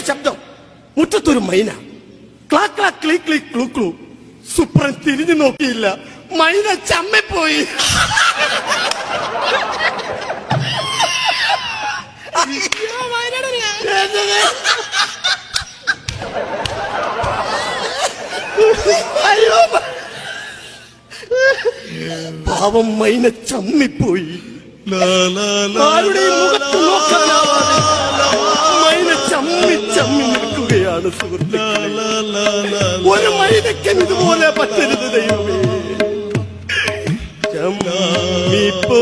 ശബ്ദം. മുറ്റത്തൊരു മൈന. ക്ലാ ക്ലാ ക്ലീ ക്ലീ ക്ലൂ ക്ലൂ. സുപ്രൻ തിരിഞ്ഞു നോക്കിയില്ല. മൈന ചമ്മിപ്പോയി. അയ്യോ, പാവം മൈന ചമ്മിപ്പോയി. ആരുടെയും മുഖത്ത് നോക്കാനാവാതെ മൈന ചമ്മി ചമ്മി നിൽക്കുകയാണ് സുഹൃത്തുക്കളെ. ഒരു മൈനയ്ക്കും ഇതുപോലെ പറ്റരുത് ദൈവമേ. ചമ്മിപ്പോയി.